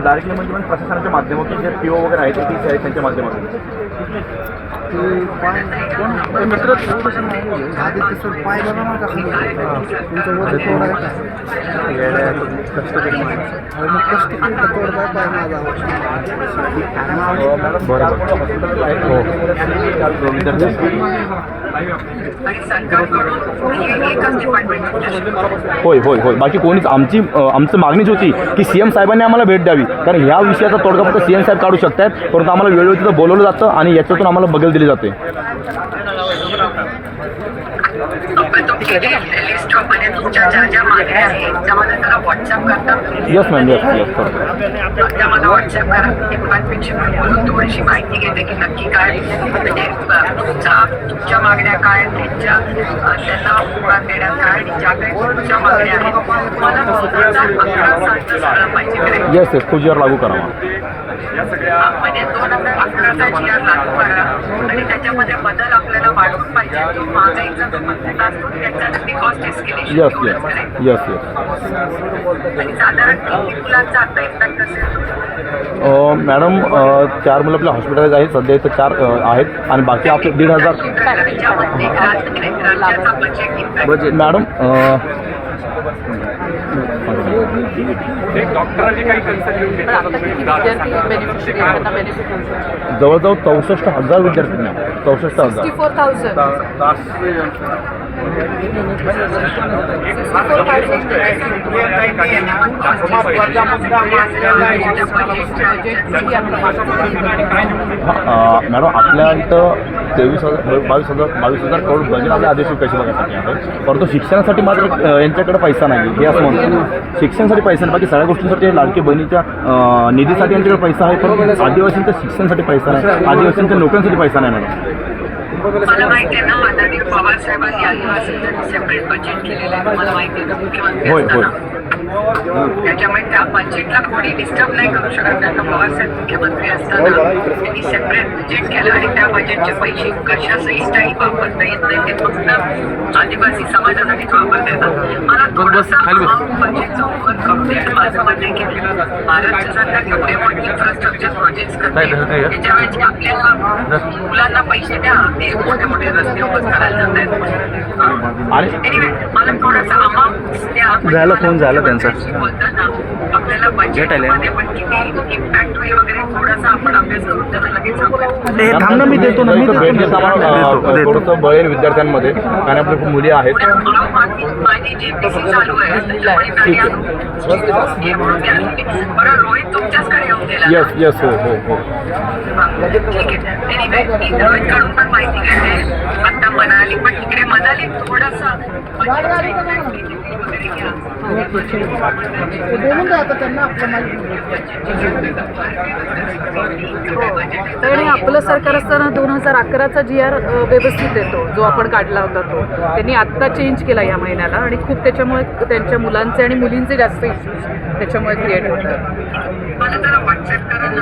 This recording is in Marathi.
डायरेक्टली म्हणजे प्रशासनाच्या माध्यमातून जे पीओ वगैरे आहेत ते आहेत त्यांच्या माध्यमातून मित्र आदित्य सर पाय बघा माझा तुमचं वजन थोडं कष्ट केलं मग कष्ट केलं थोडं पाय माझा होय होय होय बाकी कोणीच आमची मागणीच होती की सीएम साहेबांनी आम्हाला भेट द्यावी, कारण ह्या विषयाचा तोडगा फक्त सीएम साहेब काढू शकतात, परंतु आम्हाला वेळोवेळी तिथं बोलवलं जातं आणि याच्यातून आम्हाला बगल दिली जाते. येस मॅम येस येस मला व्हॉट्सअप करा. डिपार्टमेंटशी बोलून थोडीशी माहिती घेते की नक्की काय म्हणजे तुमच्या मागण्या काय, त्यांना उभार देण्यात काय आणि ज्या काही तुमच्या मागण्या आहेत मला 2011 सालचं पाहिजे. येस येस तो GR लागू करावा. म्हणजे 2011चा GR लागू करा आणि त्याच्यामध्ये बदल आपल्याला वाढवून पाहिजे. तो महागाईचा जो मजूर असतो त्याच्यासाठी cost escalation yes yes yes yes आणि साधारण किती मुलांचा आता इम्पॅक्ट असेल? मॅडम 4 मुलं आपल्या हॉस्पिटलाइज आहेत सध्या, इथं 4 आहेत आणि बाकी आपले 1,500 बजेट. मॅडम जवळजवळ 64,000 विद्यार्थी मॅम. 64,000 मॅडम आपल्या इथं 22,000 करोड बजेट आपल्या आदेश पैसे बघायसाठी आहे, परंतु शिक्षणासाठी मात्र यांच्याकडे पैसा नाही हे असं म्हणतो. शिक्षणासाठी पैसा नाही, बाकी सगळ्या गोष्टींसाठी लाडकी बहिणीच्या निधीसाठी यांच्याकडे पैसा आहे, परंतु आदिवासींच्या शिक्षणासाठी पैसा नाही, आदिवासींच्या नोकऱ्यांसाठी पैसा नाही मॅडम. मला माहिती आहे ना, आदरणीय पवार साहेबांनी आदिवासींचं सेपरेट बजेट केलेलं आहे. मला माहिती आहे मुख्यमंत्री असताना त्याच्यामुळे त्या बजेटला कोणी डिस्टर्ब नाही करू शकत. त्यांना पवार साहेब मुख्यमंत्री असताना त्यांनी सेपरेट बजेट केलं आणि त्या बजेटचे पैसे कशासहितही वापरता येत नाही, ते फक्त आदिवासी समाजासाठीच वापरता येतात. मला थोडंसं बजेटचं ओव्हर करू दे आणि माझं म्हणणं आहे की महाराष्ट्र सरकार एवढे मोठे इन्फ्रास्ट्रक्चर प्रोजेक्ट्स करते त्याच्यावेळी आपल्याला मुलांना पैसे द्या, ते मोठे मोठे रस्ते उभं करायला जात आहेत. एनिवे मला थोडासा अमाऊंट द्या. झाला फोन झाला त्यांचा बोलताना आपल्याला बजेटमध्ये पण किती इम्पॅक्ट होईल वगैरे थोडासा आपण अभ्यास करून त्याला लगेच थांब ना, मी देतो ना, मी भेट देतो थोडंसं बळेल विद्यार्थ्यांमध्ये, कारण आपल्या खूप मुली आहेत. माझी जीपीसी चालू आहे बरं. रोहित तुमच्याचकडे येऊन गेला. येस येस हो हो हो ठीक आहे. एनिवे मी रोहितकडून पण माहिती घेते. आता मनाली पण इकडे मनाली थोडासा वगैरे घ्या. आणि आपलं सरकार असताना 2011चा GR व्यवस्थित येतो, जो आपण काढला होता तो त्यांनी आत्ता चेंज केला या महिन्याला, आणि खूप त्याच्यामुळे त्यांच्या मुलांचे आणि मुलींचे जास्त इश्यूज त्याच्यामुळे क्रिएट होतात. मला जरा व्हॉट्सअप करा ना.